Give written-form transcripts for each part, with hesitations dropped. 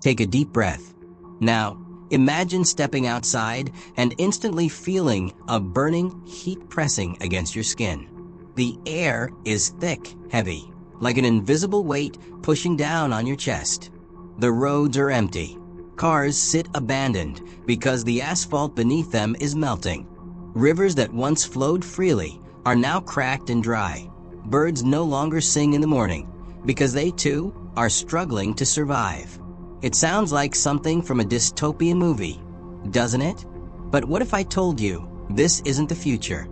Take a deep breath. Now, imagine stepping outside and instantly feeling a burning heat pressing against your skin. The air is thick, heavy, like an invisible weight pushing down on your chest. The roads are empty. Cars sit abandoned because the asphalt beneath them is melting. Rivers that once flowed freely are now cracked and dry. Birds no longer sing in the morning because they too are struggling to survive. It sounds like something from a dystopian movie, doesn't it? But what if I told you this isn't the future?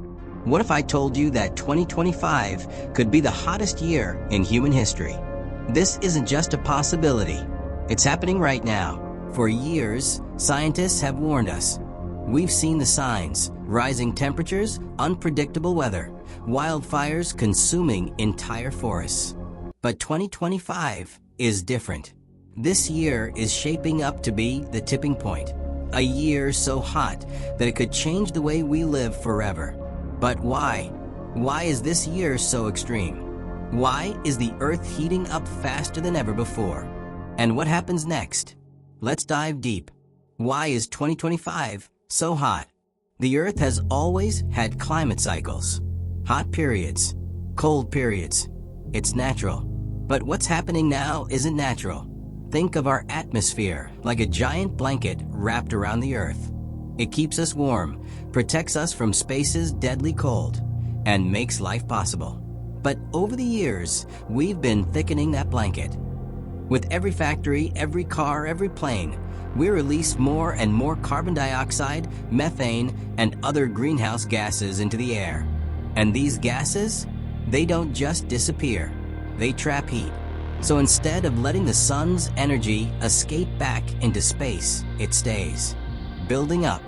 What if I told you that 2025 could be the hottest year in human history? This isn't just a possibility. It's happening right now. For years, scientists have warned us. We've seen the signs: rising temperatures, unpredictable weather, wildfires consuming entire forests. But 2025 is different. This year is shaping up to be the tipping point. A year so hot that it could change the way we live forever. But why? Why is this year so extreme? Why is the Earth heating up faster than ever before? And what happens next? Let's dive deep. Why is 2025 so hot? The Earth has always had climate cycles. Hot periods, cold periods. It's natural. But what's happening now isn't natural. Think of our atmosphere like a giant blanket wrapped around the Earth. It keeps us warm, protects us from space's deadly cold, and makes life possible. But over the years, we've been thickening that blanket. With every factory, every car, every plane, we release more and more carbon dioxide, methane, and other greenhouse gases into the air. And these gases, they don't just disappear. They trap heat. So instead of letting the sun's energy escape back into space, it stays, building up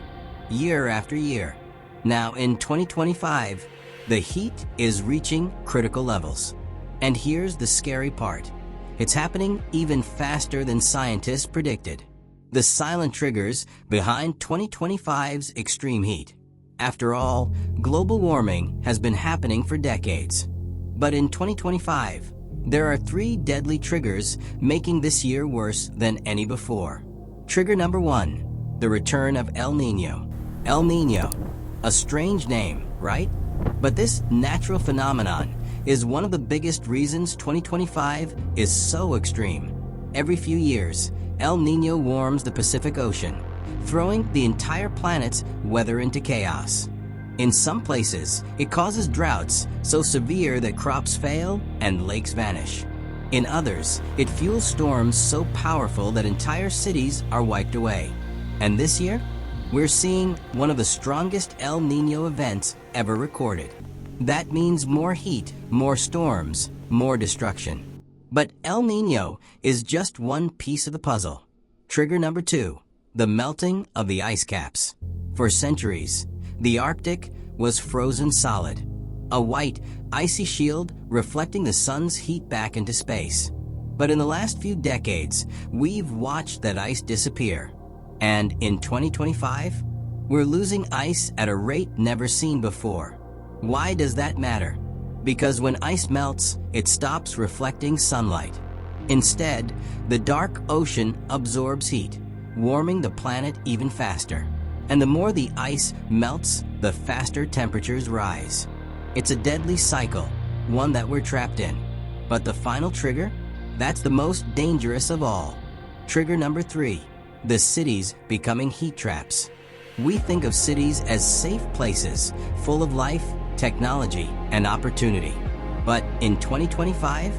year after year. Now in 2025, the heat is reaching critical levels. And here's the scary part. It's happening even faster than scientists predicted. The silent triggers behind 2025's extreme heat. After all, global warming has been happening for decades. But in 2025, there are 3 deadly triggers making this year worse than any before. Trigger number 1, the return of El Niño. El Niño, a strange name, right? But this natural phenomenon is one of the biggest reasons 2025 is so extreme. Every few years, El Niño warms the Pacific Ocean, throwing the entire planet's weather into chaos. In some places, it causes droughts so severe that crops fail and lakes vanish. In others, it fuels storms so powerful that entire cities are wiped away. And this year, we're seeing one of the strongest El Niño events ever recorded. That means more heat, more storms, more destruction. But El Niño is just one piece of the puzzle. Trigger number 2, the melting of the ice caps. For centuries, the Arctic was frozen solid, a white, icy shield reflecting the sun's heat back into space. But in the last few decades, we've watched that ice disappear. And in 2025, we're losing ice at a rate never seen before. Why does that matter? Because when ice melts, it stops reflecting sunlight. Instead, the dark ocean absorbs heat, warming the planet even faster. And the more the ice melts, the faster temperatures rise. It's a deadly cycle, one that we're trapped in. But the final trigger? That's the most dangerous of all. Trigger number 3, the cities becoming heat traps. We think of cities as safe places, full of life, technology, and opportunity. But in 2025,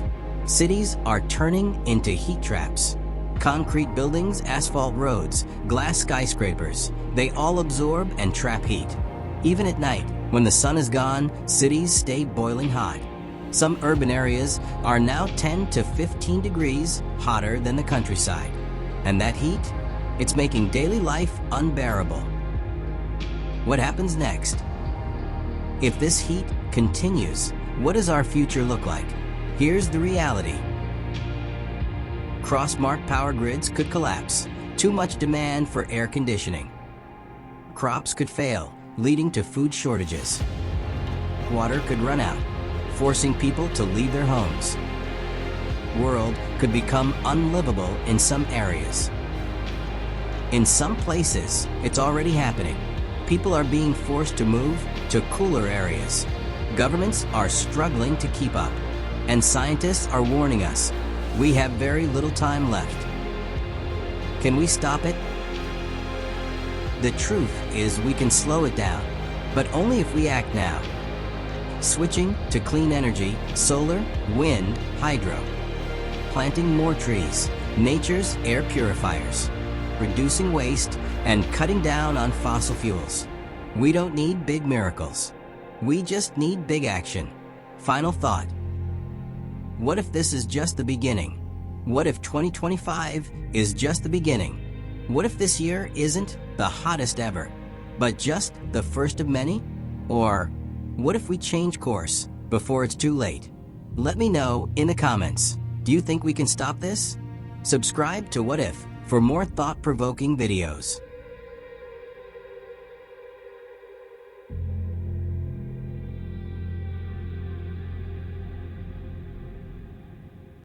cities are turning into heat traps. Concrete buildings, asphalt roads, glass skyscrapers, they all absorb and trap heat. Even at night, when the sun is gone, cities stay boiling hot. Some urban areas are now 10 to 15 degrees hotter than the countryside. And that heat, it's making daily life unbearable. What happens next? If this heat continues, what does our future look like? Here's the reality. Cross-marked power grids could collapse. Too much demand for air conditioning. Crops could fail, leading to food shortages. Water could run out, forcing people to leave their homes. world could become unlivable in some areas. In some places, it's already happening. People are being forced to move to cooler areas. Governments are struggling to keep up, and scientists are warning us, we have very little time left. Can we stop it? The truth is we can slow it down, but only if we act now. Switching to clean energy, solar, wind, hydro. Planting more trees, nature's air purifiers. Reducing waste, and cutting down on fossil fuels. We don't need big miracles. We just need big action. Final thought. What if this is just the beginning? What if 2025 is just the beginning? What if this year isn't the hottest ever, but just the first of many? Or what if we change course before it's too late? Let me know in the comments. Do you think we can stop this? Subscribe to What If for more thought-provoking videos.